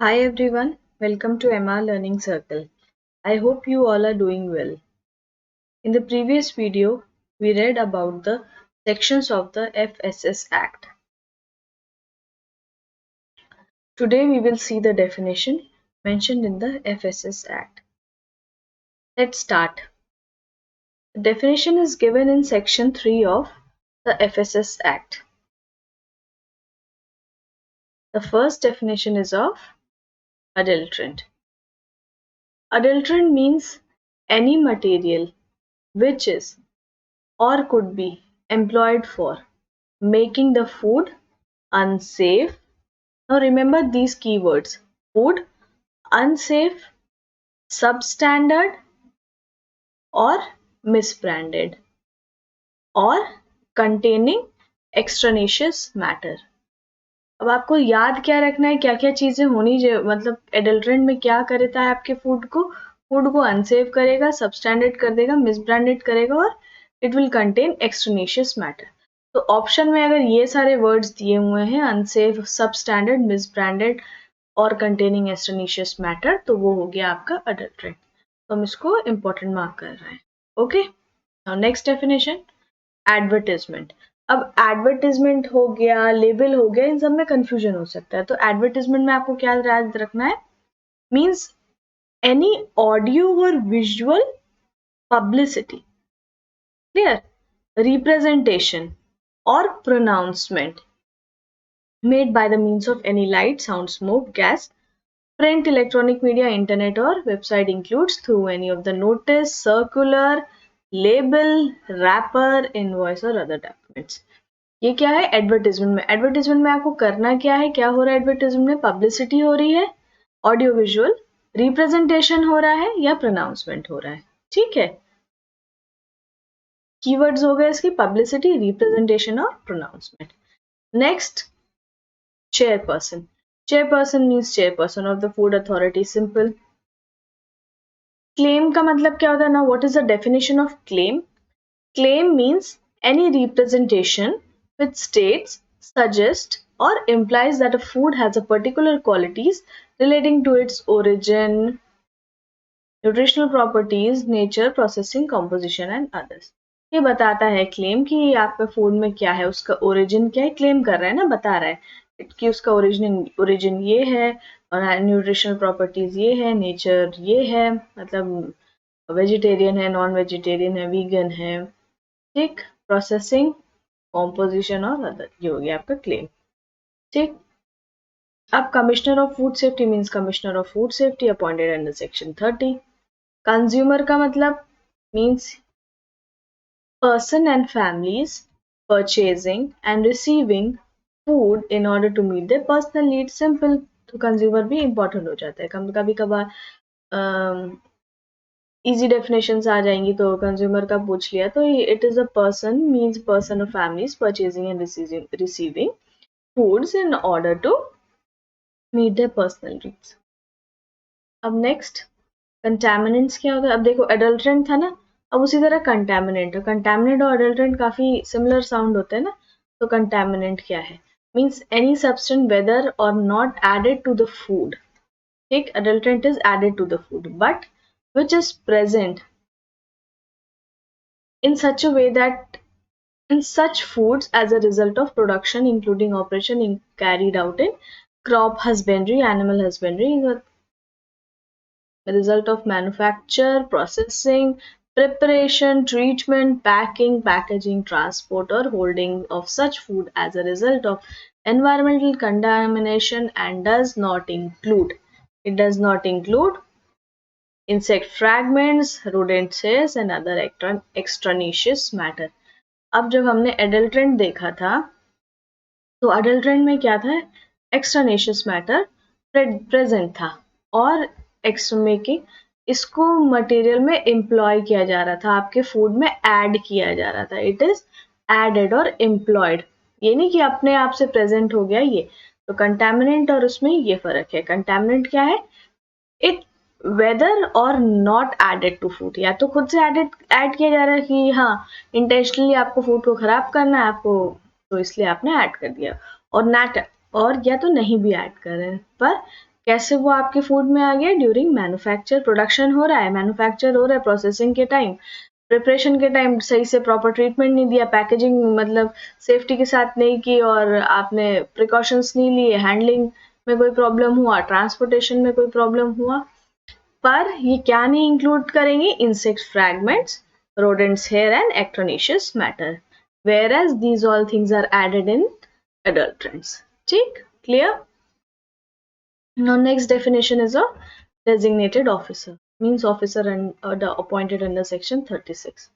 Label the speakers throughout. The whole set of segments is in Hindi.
Speaker 1: Hi everyone, welcome to MR Learning Circle. I hope you all are doing well. In the previous video, we read about the sections of the FSS Act. Today we will see the definition mentioned in the FSS Act. Let's start. The definition is given in section 3 of the FSS Act. The first definition is of adulterant. Adulterant means any material which is or could be employed for making the food unsafe. Now remember these keywords: food, unsafe, substandard or misbranded, or containing extraneous matter. अब आपको याद क्या रखना है, क्या क्या चीजें होनी चाहिए, मतलब एडल्ट्रेंट में क्या करता है आपके फूड को अनसेफ करेगा, सबस्टैंडर्ड कर देगा, मिसब्रांडेड करेगा और इट विल कंटेन एक्सट्रेनिशियस मैटर. तो ऑप्शन में अगर ये सारे वर्ड्स दिए हुए हैं, अनसेफ, सबस्टैंडर्ड, मिसब्रांडेड और कंटेनिंग एक्सट्रेनिशियस मैटर, तो वो हो गया आपका अडल्ट्रेंट. तो हम इसको इंपॉर्टेंट मार्क कर रहे हैं. Okay, now next definition, advertisement. अब एडवर्टाइजमेंट हो गया, लेबल हो गया, इन सब में कंफ्यूजन हो सकता है. तो एडवर्टाइजमेंट में आपको क्या याद रखना है, मींस एनी ऑडियो और विजुअल पब्लिसिटी, क्लियर, रिप्रेजेंटेशन और pronouncement made by the means of any light, sound, smoke, gas, print, electronic media, internet or website includes through any of the notice, circular, label, wrapper, invoice or other documents. ये क्या है एडवर्टाइजमेंट में. एडवर्टाइजमेंट में आपको करना क्या है, क्या हो रहा है एडवर्टाइजमेंट में, पब्लिसिटी हो रही है, ऑडियो विजुअल, रिप्रेजेंटेशन हो रहा है या प्रोनाउंसमेंट हो रहा है. ठीक है, कीवर्ड्स हो गए इसकी, पब्लिसिटी, रिप्रेजेंटेशन और pronouncement. Next, chairperson. Chairperson means chairperson of the food authority. Simple. Claim का मतलब क्या होता है ना, what is the definition of claim? Claim means any representation which states, suggests or implies that a food has a particular qualities relating to its origin, nutritional properties, nature, processing, composition and others. ये बताता है क्लेम कि आपके फूड में क्या है, उसका ओरिजिन क्या है, क्लेम कर रहा है ना, बता रहा है कि उसका ओरिजिन ये है और न्यूट्रिशनल प्रॉपर्टीज ये है, नेचर ये है, मतलब वेजिटेरियन है, नॉन वेजिटेरियन है, वीगन है, ठीक, प्रोसेसिंग, कॉम्पोजिशन और अदर, ये हो गया आपका क्लेम. ठीक, अब commissioner of food safety means commissioner of food safety appointed under section 30. Consumer का मतलब means person and families purchasing and receiving food in order to meet their personal needs. Simple. तो कंज्यूमर भी इंपॉर्टेंट हो जाता है. कभी कभार इजी डेफिनेशंस आ जाएंगी तो कंज्यूमर का पूछ लिया तो it is a person means person of families purchasing and receiving foods in order to meet their personal needs. अब नेक्स्ट, कंटामिनेंट्स क्या होता है. अब देखो एडल्ट्रेंट था ना, अब उसी तरह कंटामिनेंट है. कंटामिनेंट और अडल्ट्रेंट काफी सिमिलर साउंड होते हैं ना. तो कंटामिनेंट क्या है, means any substance whether or not added to the food. ठीक, adulterant is added to the food but which is present in such a way that in such foods as a result of production including operation carried out in crop husbandry, animal husbandry, the result of manufacture, processing, preparation, treatment, packing, packaging, transport or holding of such food as a result of environmental contamination and does not include insect fragments, rodent cells and other extraneous matter. अब जब हमने एडल्ट्रेंट देखा था तो अडल्ट्रेंट में क्या था, एक्स्ट्रानेशियस मैटर प्रेजेंट था और एक्समेकिंग इसको मटेरियल में एम्प्लॉय किया जा रहा था, आपके फूड में ऐड किया जा रहा था. इट इज एडेड और एम्प्लॉयड, ये नहीं कि अपने आप से प्रेजेंट हो गया ये. तो कंटामिनेंट और उसमें ये फर्क है. कंटामिनेंट क्या है, it whether or not added to food, या तो खुद से ऐड किया जा रहा है कि हाँ इंटेंशनली आपको फूड को खराब करना है आपको, तो इसलिए आपने ऐड कर दिया, और नॉट, और या तो नहीं भी ऐड कर रहे हैं, पर कैसे वो आपके फूड में आ गया? ड्यूरिंग मैन्युफैक्चर, प्रोडक्शन हो रहा है, मैन्युफैक्चर हो रहा है, प्रोसेसिंग के टाइम, प्रिपरेशन के टाइम सही से प्रॉपर ट्रीटमेंट नहीं दिया, पैकेजिंग मतलब सेफ्टी के साथ नहीं की, और आपने प्रिकॉशंस नहीं लिए, हैंडलिंग में कोई प्रॉब्लम हुआ, ट्रांसपोर्टेशन में कोई प्रॉब्लम हुआ, पर ये क्या नहीं इंक्लूड करेंगे? Insect fragments, rodents hair and actinious matter, whereas these all things are added in adulterants. ठीक, clear? Now next definition is a designated officer, means officer and appointed under section 36.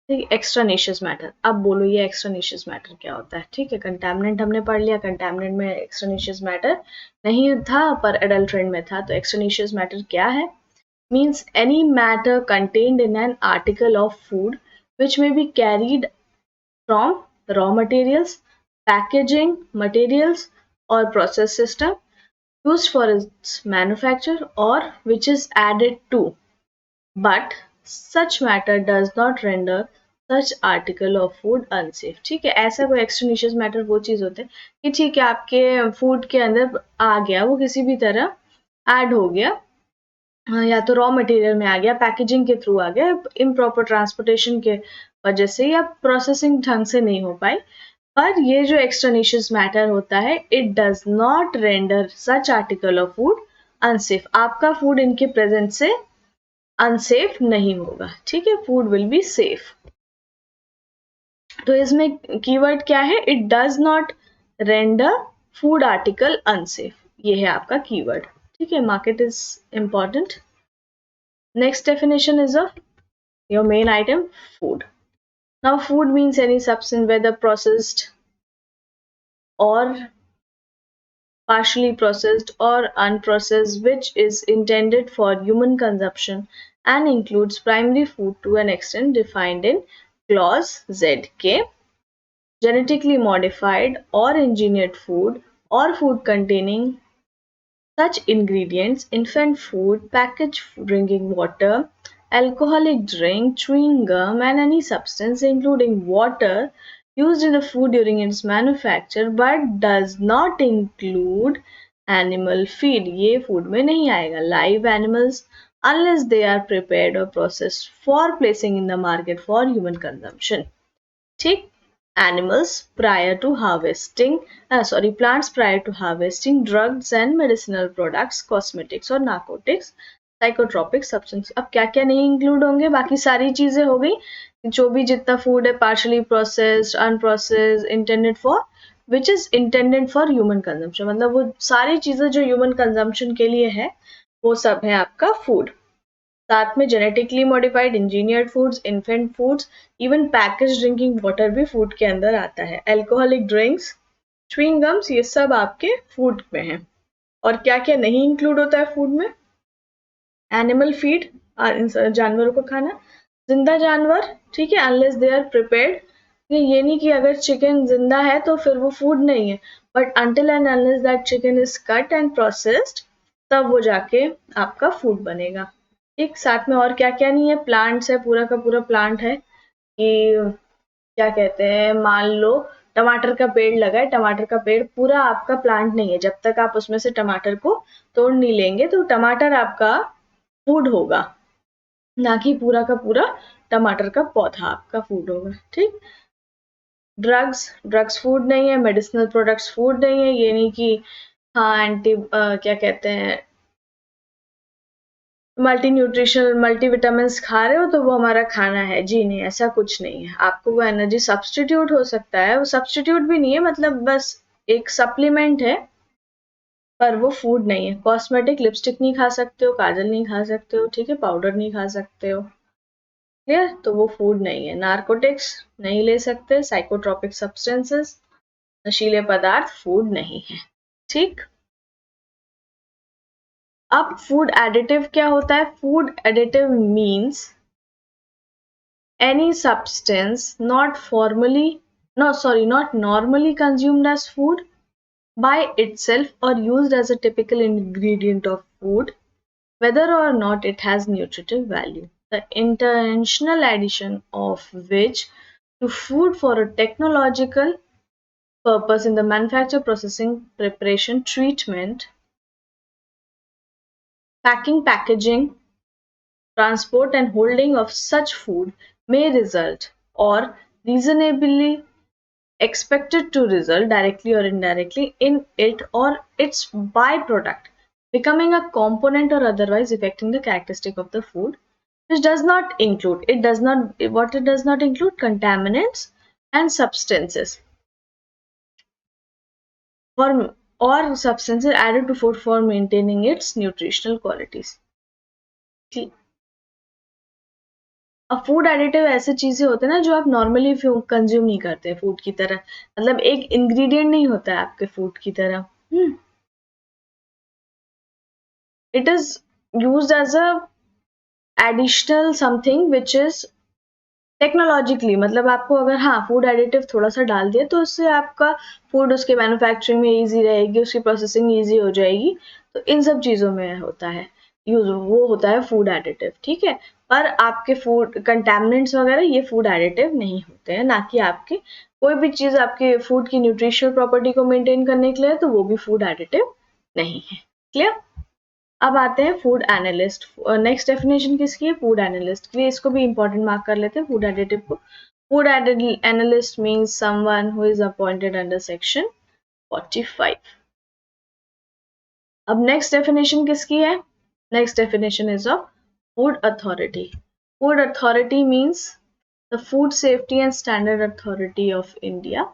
Speaker 1: ठीक, एक्स्ट्रानेशियस मैटर. अब बोलो ये एक्स्ट्रानेशियस मैटर क्या होता है? ठीक है, कंटैमिनेंट हमने पढ़ लिया, कंटैमिनेंट में एक्स्ट्रानेशियस मैटर नहीं था पर एडल्ट्रेंट में था, तो एक्स्ट्रानेशियस मैटर क्या है? Means any matter contained in an article of food which may be carried from raw materials, packaging materials, or process system used for its manufacture, or which is added to, but such matter does not render such article of food unsafe. ठीक है, ऐसा कोई एक्सट्रेनिशियस मैटर वो चीज होते हैं कि ठीक है आपके फूड के अंदर आ गया, वो किसी भी तरह ऐड हो गया, या तो रॉ मटेरियल में आ गया, पैकेजिंग के थ्रू आ गया, इम्प्रॉपर ट्रांसपोर्टेशन के वजह से, या प्रोसेसिंग ढंग से नहीं हो पाई, पर ये जो एक्सट्रानेशियस मैटर होता है, it does not render such article of food unsafe. आपका फूड इनके प्रेजेंट से अनसेफ नहीं होगा. ठीक है, फूड विल बी सेफ. तो इसमें कीवर्ड क्या है? It does not render food article unsafe. ये है आपका कीवर्ड. ठीक है, market is important. Next definition is of your main item, food. Now food means any substance, whether processed or partially processed or unprocessed, which is intended for human consumption and includes primary food to an extent defined in clause ZK, genetically modified or engineered food, or food containing such ingredients: infant food, packaged drinking water, alcoholic drink, chewing gum, and any substance, including water, used in the food during its manufacture, but does not include animal feed. ये food में नहीं आएगा. Live animals, unless they are prepared or processed for placing in the market for human consumption. ठीक, animals prior to harvesting, plants prior to harvesting, drugs and medicinal products, cosmetics और narcotics, psychotropic substance. अब क्या क्या नहीं इंक्लूड होंगे? बाकी सारी चीजें हो गई, जो भी जितना फूड है, partially processed, unprocessed, intended for, which is intended for human consumption, मतलब वो सारी चीजें जो human consumption के लिए है, वो सब है आपका फूड. साथ में genetically modified, engineered foods, infant foods, even package drinking water भी फूड के अंदर आता है. अल्कोहलिक ड्रिंक्स, च्युइंग गम्स, ये सब आपके फूड में है. और क्या क्या नहीं इंक्लूड होता है फूड में? एनिमल फीड, जानवरों को खाना, जिंदा जानवर. ठीक है, अनलेस दे आर प्रिपेयर्ड. ये नहीं कि अगर चिकन जिंदा है तो फिर वो फूड नहीं है, but until and unless that chicken is cut and processed, तब वो जाके आपका फूड बनेगा. एक साथ में और क्या क्या नहीं है? प्लांट्स है, पूरा का पूरा प्लांट है, कि क्या कहते हैं, मान लो टमाटर का पेड़ लगा है, टमाटर का पेड़ पूरा आपका प्लांट नहीं है, जब तक आप उसमें से टमाटर को तोड़ नहीं लेंगे तो टमाटर आपका फूड होगा, ना कि पूरा का पूरा टमाटर का पौधा आपका फूड होगा. ठीक, ड्रग्स फूड नहीं है, मेडिसिनल प्रोडक्ट्स फूड नहीं है. ये नहीं कि हाँ क्या कहते हैं, मल्टी न्यूट्रिशनल मल्टीविटामिन खा रहे हो तो वो हमारा खाना है. जी नहीं, ऐसा कुछ नहीं है. आपको वो एनर्जी सब्सटीट्यूट हो सकता है, वो सब्सटीट्यूट भी नहीं है, मतलब बस एक सप्लीमेंट है, पर वो फूड नहीं है. कॉस्मेटिक, लिपस्टिक नहीं खा सकते हो, काजल नहीं खा सकते हो, ठीक है, पाउडर नहीं खा सकते हो. क्लियर? तो वो फूड नहीं है. नार्कोटिक्स नहीं ले सकते, साइकोट्रोपिक सब्सटेंसेस, नशीले पदार्थ फूड नहीं है. ठीक, अब फूड एडिटिव क्या होता है? Food additive means any substance not normally consumed as food by itself or used as a typical ingredient of food, whether or not it has nutritive value. The intentional addition of which to food for a technological purpose in the manufacture, processing, preparation, treatment, packing, packaging, transport and holding of such food may result or reasonably expected to result directly or indirectly in it or its byproduct becoming a component or otherwise affecting the characteristic of the food, which does not include, it does not, what it does not include, contaminants and substances for or substances added to food for maintaining its nutritional qualities. अब फूड एडिटिव ऐसे चीजें होते हैं ना जो आप नॉर्मली कंज्यूम नहीं करते फूड की तरह, मतलब एक इंग्रेडिएंट नहीं होता है आपके फूड की तरह. It is used as a additional something which is technologically, मतलब आपको अगर हाँ फूड एडिटिव थोड़ा सा डाल दिया तो उससे आपका फूड उसके मैन्युफैक्चरिंग में इजी रहेगी, उसकी प्रोसेसिंग इजी हो जाएगी. तो इन सब चीज़ों में होता है यूज, वो होता है फूड एडिटिव. ठीक है, पर आपके फूड कंटेमिनेंट्स वगैरह ये फूड एडिटिव नहीं होते हैं, ना कि आपके कोई भी चीज़ आपके फूड की न्यूट्रिशनल प्रॉपर्टी को मेंटेन करने के लिए तो वो भी फूड एडिटिव नहीं है. क्लियर. अब आते हैं फूड एनालिस्ट. नेक्स्ट डेफिनेशन किसकी है? फूड एनालिस्ट की. इसको भी इंपॉर्टेंट मार्क कर लेते हैं फूड एडिटिव को. Food analyst means someone who is appointed under section 45. अब नेक्स्ट डेफिनेशन किसकी है? Next definition is of food authority. Food authority means the food safety and standard authority of India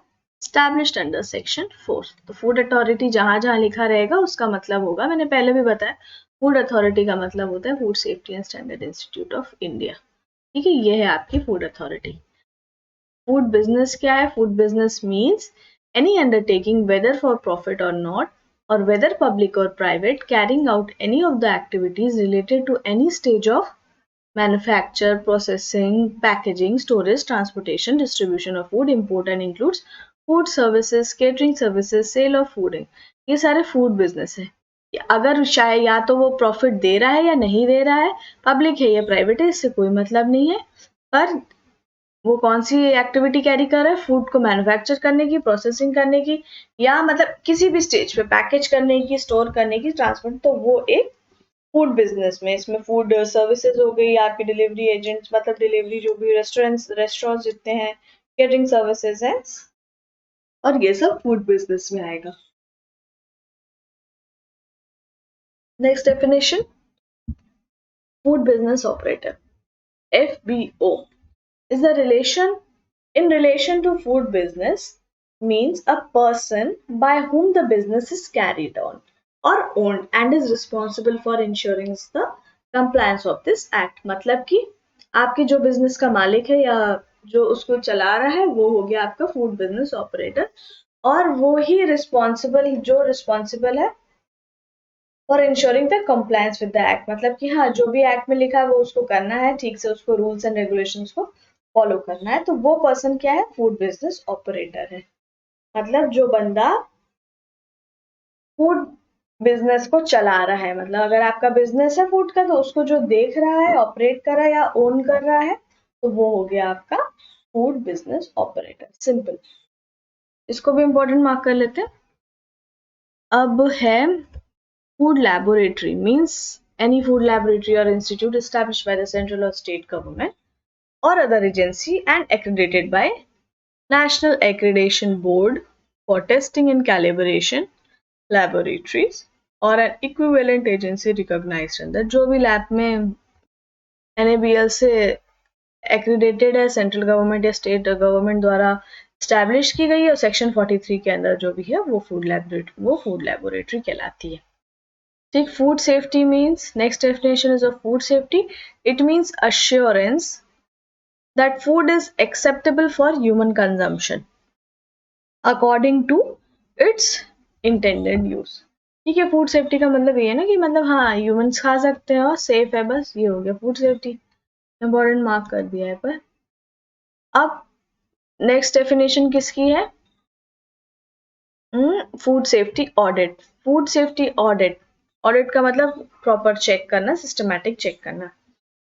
Speaker 1: established under section 4. तो फूड अथॉरिटी जहां जहां लिखा रहेगा उसका मतलब होगा, मैंने पहले भी बताया, फूड अथॉरिटी का मतलब होता है food safety and standard institute of India. ठीक है, ये है आपकी फूड अथॉरिटी. फूड बिजनेस क्या है? Food business means any undertaking whether for profit or not or whether public or private carrying out any of the activities related to any stage of manufacture, processing, packaging, storage, transportation, distribution of food, import and includes food services, catering services, sale of food. ये सारे फूड बिजनेस है. अगर शायद या तो वो प्रॉफिट दे रहा है या नहीं दे रहा है, पब्लिक है या प्राइवेट है, इससे कोई मतलब नहीं है, पर वो कौन सी एक्टिविटी कैरी कर रहा है? फूड को मैन्युफैक्चर करने की, प्रोसेसिंग करने की, या मतलब किसी भी स्टेज पे पैकेज करने की, स्टोर करने की, ट्रांसपोर्ट, तो वो एक फूड बिजनेस में. इसमें फूड सर्विसेज हो गई, आपकी डिलीवरी एजेंट्स, मतलब डिलीवरी जो भी रेस्टोरेंट्स जितने हैं, केटरिंग सर्विसेज हैं, और ये सब फूड बिजनेस में आएगा. Next definition, food business operator. FBO is the relation in relation to food business means a person by whom the business is carried on or owned and is responsible for ensuring the compliance of this act. मतलब कि आपके जो बिजनेस का मालिक है या जो उसको चला रहा है वो हो गया आपका फूड बिजनेस ऑपरेटर, और वो ही रिस्पॉन्सिबल है for ensuring the compliance with the act. मतलब कि हाँ जो भी एक्ट में लिखा है वो उसको करना है, ठीक से उसको रूल्स एंड रेगुलेशंस को फॉलो करना है. तो वो पर्सन क्या है? फूड बिजनेस ऑपरेटर है. मतलब जो बंदा फूड बिजनेस को चला रहा है, मतलब अगर आपका बिजनेस है फूड का तो उसको जो देख रहा है, ऑपरेट कर रहा है या ओन कर रहा है, तो वो हो गया आपका फूड बिजनेस ऑपरेटर. सिंपल. इसको भी इंपॉर्टेंट मार्क कर लेते हैं. अब है food laboratory means any food laboratory or institute established by the central or state government or other agency and accredited by National Accreditation Board for testing and calibration laboratories or an equivalent agency recognized under. जो भी लैब में NABL से accredited है, सेंट्रल गवर्नमेंट या स्टेट गवर्नमेंट द्वारा स्टैब्लिश की गई है, और सेक्शन 43 के अंदर जो भी है वो फूड लेबोरेटरी कहलाती है. ठीक. Food safety means, next definition is of food safety. It means assurance that food is acceptable for human consumption according to its intended use. ठीक है, फूड सेफ्टी का मतलब ये है ना कि मतलब हाँ ह्यूमंस खा सकते हैं और सेफ है, बस ये हो गया फूड सेफ्टी. इंपॉर्टेंट मार्क कर दिया है. पर अब नेक्स्ट डेफिनेशन किसकी है? Food safety audit. Food safety audit, audit का मतलब प्रॉपर चेक करना, सिस्टमैटिक चेक करना,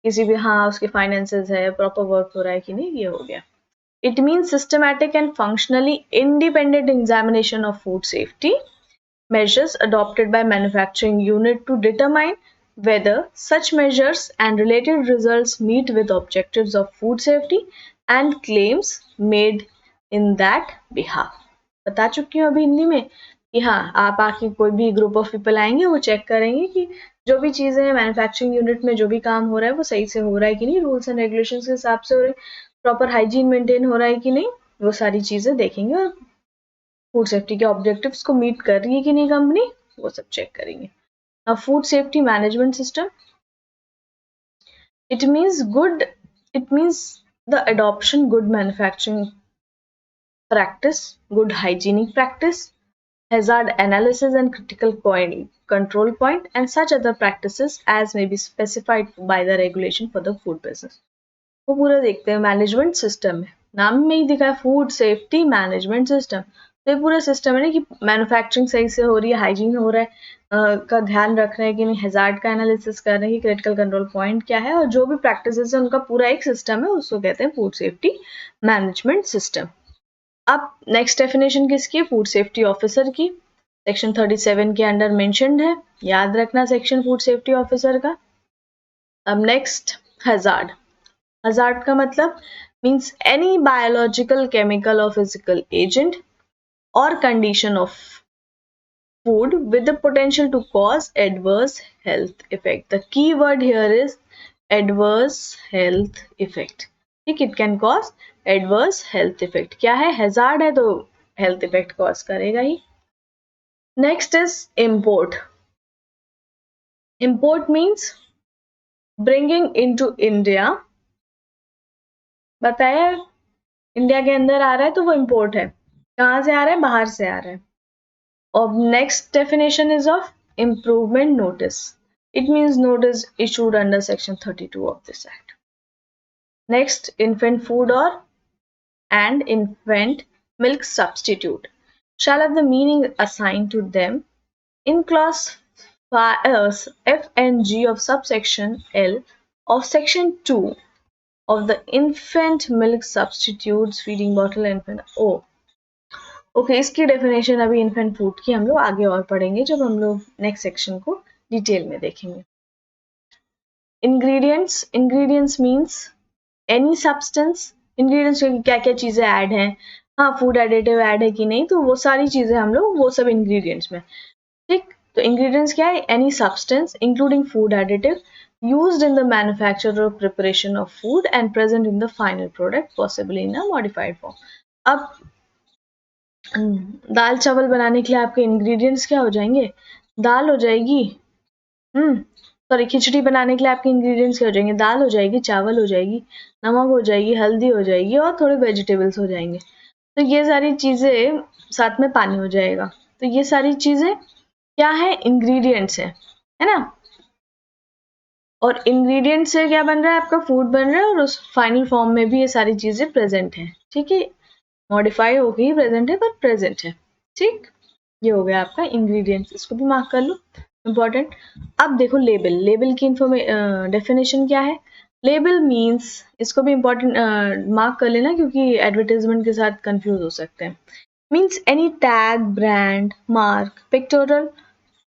Speaker 1: किसी भी हाँ उसके फाइनेंसेस है, प्रॉपर वर्क हो रहा है कि नहीं, ये हो गया. It means systematic and functionally independent examination of food safety measures adopted by manufacturing unit to determine whether such measures and related results meet with objectives of food safety and claims made in that behalf. बता चुकी हूँ अभी हिंदी में कि हाँ, आप आके कोई भी ग्रुप ऑफ पीपल आएंगे, वो चेक करेंगे कि जो भी चीजें मैन्युफैक्चरिंग यूनिट में जो भी काम हो रहा है वो सही से हो रहा है कि नहीं, रूल्स एंड रेगुलेशंस के हिसाब से हो रहा है, प्रॉपर हाइजीन मेंटेन हो रहा है कि नहीं, वो सारी चीजें देखेंगे और फूड सेफ्टी के ऑब्जेक्टिव्स को मीट कर रही है कि नहीं कंपनी, वो सब चेक करेंगे. Now, food safety management system. It means the adoption good manufacturing practice, good hygienic practice, hazard analysis and critical point control point, and such other practices as may be specified by the regulation for the food business. वो पूरा देखते हैं मैनेजमेंट सिस्टम में, नाम में ही दिखा है फूड सेफ्टी मैनेजमेंट सिस्टम. तो ये पूरा सिस्टम है ना कि मैन्युफैक्चरिंग सही से हो रही है, हाइजीन हो रहा है, का ध्यान रख रहे हैं कि नहीं, हैजार्ड का एनालिसिस कर रहे हैं कि क्रिटिकल कंट्रोल पॉइंट क्या है, और जो भी प्रैक्टिसेस है उनका पूरा एक सिस्टम है, उसको कहते हैं फूड सेफ्टी मैनेजमेंट सिस्टम. अब नेक्स्ट डेफिनेशन किसकी है? फूड सेफ्टी ऑफिसर की. सेक्शन 37 के अंडर मेंशन्ड है, याद रखना सेक्शन फूड सेफ्टी ऑफिसर का. अब नेक्स्ट हैजार्ड. Hazard का मतलब means any biological, chemical or physical agent or condition of food with the potential to cause adverse health effect. The key word here is adverse health effect. ठीक, it can cause adverse health effect. क्या है? Hazard है तो health effect cause करेगा ही. Next is import. Import means bringing into India. बताया इंडिया के अंदर आ रहा है तो वो इम्पोर्ट है, कहाँ से आ रहा है? बाहर से आ रहा है. और next definition is of improvement notice. It means notice issued under section 32 of this act. Next, infant food और and infant milk substitute shall have the meaning assigned to them in clause F and G of subsection L of section 2 of the infant milk substitutes feeding bottle infant. Okay, इसकी डेफिनेशन अभी इन्फेंट फूड की हम लोग आगे और पढ़ेंगे जब हम लोग नेक्स्ट सेक्शन को डिटेल में देखेंगे. Ingredients means any substance. Ingredients में क्या क्या चीजें ऐड हैं, हाँ फूड एडिटिव ऐड है कि नहीं, तो वो सारी चीजें हम लोग वो सब इंग्रेडिएंट्स में. ठीक, तो इंग्रेडिएंट्स क्या है? Any substance including food additive used in the manufacture or preparation of food and present in the final product, possibly in a modified form. अब दाल चावल बनाने के लिए आपके इंग्रेडिएंट्स क्या हो जाएंगे? दाल हो जाएगी, सॉरी खिचड़ी बनाने के लिए आपके इंग्रेडिएंट्स क्या हो जाएंगे? दाल हो जाएगी, चावल हो जाएगी, नमक हो जाएगी, हल्दी हो जाएगी और थोड़े वेजिटेबल्स हो जाएंगे. तो ये सारी चीजें, साथ में पानी हो जाएगा. तो ये सारी चीजें क्या है? इंग्रेडिएंट्स है ना. और इंग्रेडिएंट से क्या बन रहा है? आपका फूड बन रहा है और उस फाइनल फॉर्म में भी ये सारी चीजें प्रेजेंट हैं. ठीक है, मॉडिफाई हो गई, प्रेजेंट है पर प्रेजेंट है. ठीक, ये हो गया आपका इंग्रेडिएंट्स, इसको भी मार्क कर लो, इंपॉर्टेंट. अब देखो लेबल की डेफिनेशन क्या है? लेबल मीन्स, इसको भी इंपॉर्टेंट मार्क कर लेना क्योंकि एडवर्टाइजमेंट के साथ कंफ्यूज हो सकते हैं. Means any tag, brand, mark, pectoral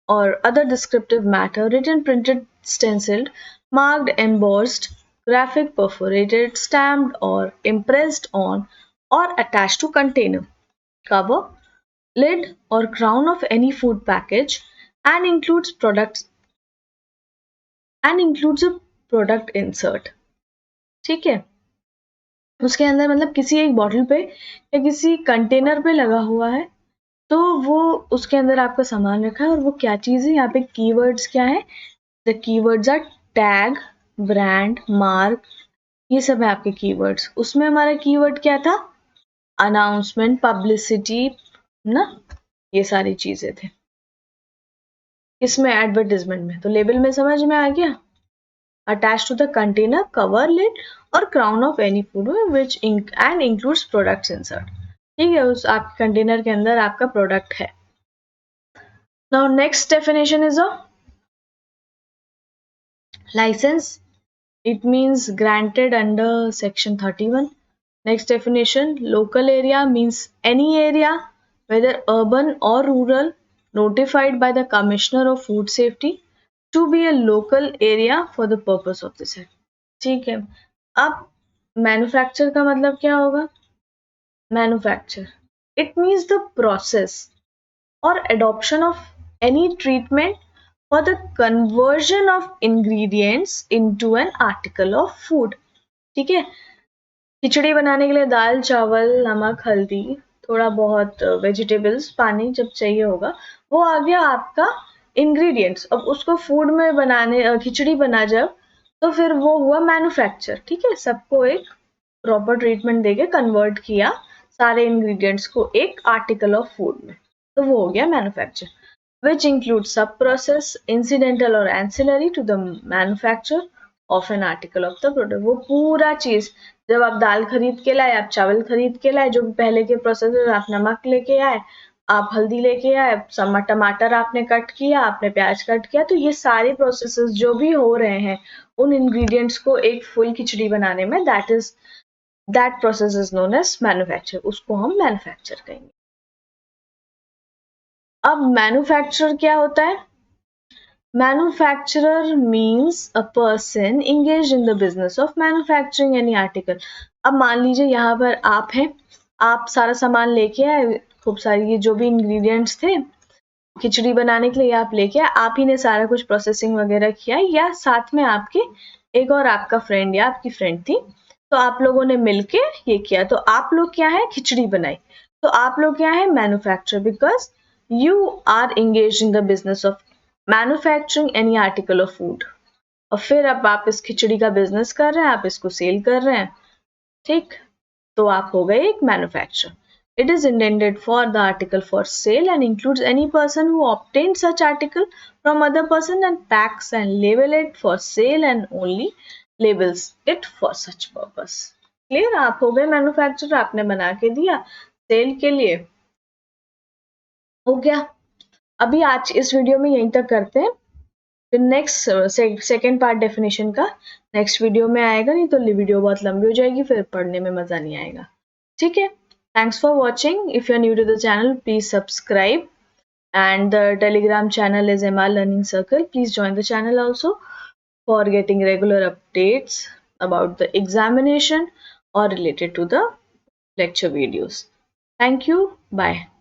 Speaker 1: or other descriptive matter written, printed, stenciled, marked, embossed, graphic, perforated, stamped or impressed on or attached to container, cover, lid or crown of any food package and includes a product insert. ठीक है, उसके अंदर मतलब किसी एक बॉटल पे या किसी कंटेनर पे लगा हुआ है तो वो उसके अंदर आपका सामान रखा है. और वो क्या चीज़ है? यहाँ पे कीवर्ड्स क्या है? The keywords R tag, brand, mark, ये सब है आपके कीवर्ड्स. उसमें हमारा कीवर्ड क्या था? अनाउंसमेंट, पब्लिसिटी ना, ये सारी चीजें थे. किसमें? एडवर्टाइजमेंट में. तो लेबल में समझ में आ गया. Attach to the container, cover, lid or crown of any food which and includes products insert. ठीक है, उस आपके कंटेनर के अंदर आपका प्रोडक्ट है. Now next definition is a license. It means granted under section 31. Next definition, local area means any area, whether urban or rural, notified by the Commissioner of Food Safety to be a local area for the purpose of this act. ठीक है, अब मैन्युफैक्चर का मतलब क्या होगा? Manufacture, it means the process or adoption of any treatment for the conversion of ingredients into an article of food. ठीक है, खिचड़ी बनाने के लिए दाल, चावल, नमक, हल्दी, थोड़ा बहुत वेजिटेबल्स, पानी जब चाहिए होगा, वो आ गया आपका इंग्रेडिएंट्स. अब उसको फूड में बनाने, खिचड़ी बना जब, तो फिर वो हुआ मैन्युफैक्चर. ठीक है, सबको एक प्रॉपर ट्रीटमेंट देके कन्वर्ट किया सारे इंग्रेडिएंट्स को एक आर्टिकल ऑफ फूड में, तो वो हो गया manufacture. which includes sub-process, incidental or ancillary to the manufacture of an article of the product. वो पूरा चीज, जब आप दाल खरीद के लाए, आप चावल खरीद के लाए, जो पहले के प्रोसेस, आप नमक लेके आए, आप हल्दी लेके आए, टमाटर आपने कट किया, आपने प्याज कट किया, तो ये सारे प्रोसेसेस जो भी हो रहे हैं उन इंग्रेडिएंट्स को एक फुल खिचड़ी बनाने में, that process is known as manufacture. उसको हम मैन्युफैक्चर कहेंगे. अब मैन्युफैक्चरर क्या होता है? Manufacturer means a person engage in the business of manufacturing any article. अब मान लीजिए यहाँ पर आप हैं, आप सारा सामान लेके आए, खूब सारी ये जो भी इंग्रेडिएंट्स थे खिचड़ी बनाने के लिए आप लेके आए, आप ही ने सारा कुछ प्रोसेसिंग वगैरह किया, या साथ में आपके एक और आपका फ्रेंड या आपकी फ्रेंड थी, तो आप लोगों ने मिलके ये किया, तो आप लोग क्या है? खिचड़ी बनाई. तो आप लोग क्या है? Manufacture, because you are engaged in the business of manufacturing any article of food. और फिर अब आप इस खिचड़ी का बिजनेस कर रहे हैं, आप इसको सेल कर रहे हैं. ठीक, तो आप हो गए एक manufacturer. It is intended for the article for sale and includes any person who obtains such article from other person and packs and label it for sale and only labels it for such purpose. Clear? आप हो गए मैन्युफैक्चरर, आपने बना के दिया सेल के लिए, हो गया. अभी आज इस वीडियो में यहीं तक करते हैं, फिर नेक्स्ट सेकेंड पार्ट डेफिनेशन का नेक्स्ट वीडियो में आएगा, नहीं तो वीडियो बहुत लंबी हो जाएगी, फिर पढ़ने में मजा नहीं आएगा. ठीक है, thanks for watching. If you are new to the channel, please subscribe, and the telegram channel is MR Learning Circle. Please join the channel also for getting regular updates about the examination or related to the lecture videos. Thank you. Bye.